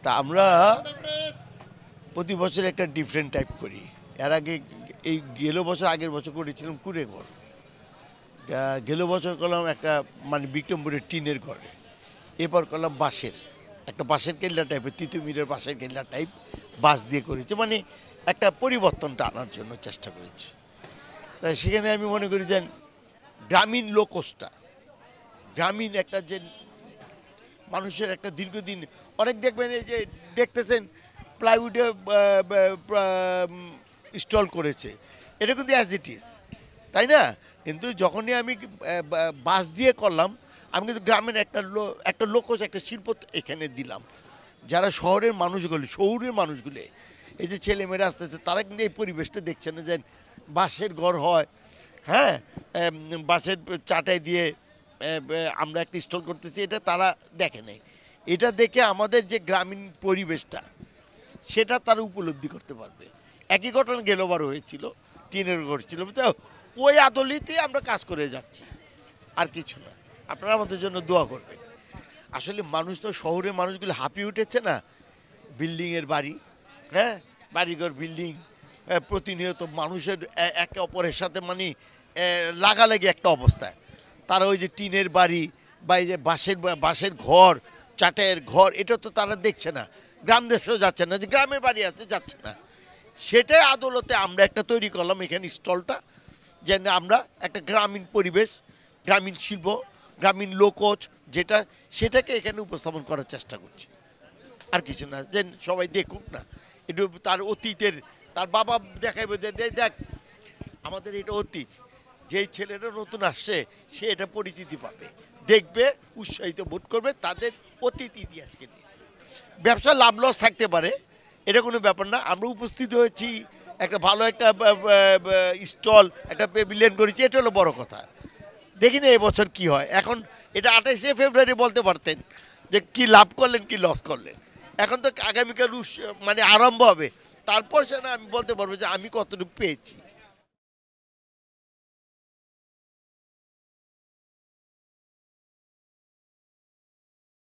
তা আমরা প্রতি বছর একটা ডিফারেন্ট টাইপ করি। এর আগে এই বছর আগের বছর করেছিলাম কুড়ে ঘর, গেলো বছর করলাম একটা মানে বিক্রমপুরের টিনের ঘরে, এরপর করলাম একটা বাঁশের কেল্লা টাইপের, তিতুমিরের বাঁশের কেল্লা টাইপ বাঁশ দিয়ে করেছি, মানে একটা পরিবর্তনটা আনার জন্য চেষ্টা করেছি। তাই সেখানে আমি মনে করি যে গ্রামীণ লোকসটা, গ্রামীণ একটা যে মানুষের একটা দীর্ঘদিন অনেক দেখবেন, এই যে দেখতেছেন প্লাইউডে স্টল করেছে, এটা কিন্তু অ্যাজ ইট ইজ, তাই না? কিন্তু যখনই আমি বাস দিয়ে করলাম, আমি কিন্তু গ্রামের একটা লোকজ একটা শিল্প এখানে দিলাম। যারা শহরের মানুষগুলো এই যে ছেলেমেয়েরা আসতেছে, তারা কিন্তু এই পরিবেশটা দেখছে না যে বাঁশের ঘর হয়, হ্যাঁ, বাঁশের চাটাই দিয়ে আমরা একটা স্টল করতেছি, এটা তারা দেখে নেই। এটা দেখে আমাদের যে গ্রামীণ পরিবেশটা, সেটা তারা উপলব্ধি করতে পারবে। একই ঘটনা গেলোবার হয়েছিল, টিনের ঘর ছিল, তো ওই আদলিতে আমরা কাজ করে যাচ্ছি, আর কিছু না। আপনারা আমাদের জন্য দোয়া করবেন। আসলে মানুষ তো, শহরের মানুষগুলো হাঁপিয়ে উঠেছে না, বিল্ডিংয়ের বাড়ি, হ্যাঁ, বাড়িঘর বিল্ডিং, প্রতিনিয়ত মানুষের একে অপরের সাথে মানে লাগালাগি একটা অবস্থায়। তারা ওই যে টিনের বাড়ি বা এই যে বাঁশের ঘর, চাটের ঘর, এটা তো তারা দেখছে না, গ্রাম দেশেও যাচ্ছে না, যে গ্রামের বাড়ি আছে যাচ্ছে না। সেটাই আদলতে আমরা একটা তৈরি করলাম এখানে স্টলটা, যেন আমরা একটা গ্রামীণ পরিবেশ, গ্রামীণ শিল্প, গ্রামীণ লোকজ যেটা, সেটাকে এখানে উপস্থাপন করার চেষ্টা করছি, আর কিছু না। যে সবাই দেখুক না, একটু তার অতীতের, তার বাবা দেখাইবে যে দেখ আমাদের এটা অতীত, যেই ছেলেটা নতুন আসছে সে এটা পরিচিতি পাবে, দেখবে, উৎসাহিত বোধ করবে তাদের অতীত ইতিহাসকে নিয়ে। ব্যবসা লাভ লস থাকতে পারে, এটা কোনো ব্যাপার না। আমরা উপস্থিত হয়েছি, একটা ভালো একটা স্টল, একটা প্যাভিলিয়ন করেছি, এটা হলো বড় কথা। দেখি না এবছর কি হয়। এখন এটা 28শে ফেব্রুয়ারি বলতে পারতেন যে কি লাভ করলেন কি লস করলেন। এখন তো আগামীকাল মানে আরম্ভ হবে, তারপর সে না আমি বলতে পারবো যে আমি কতটুকু পেয়েছি।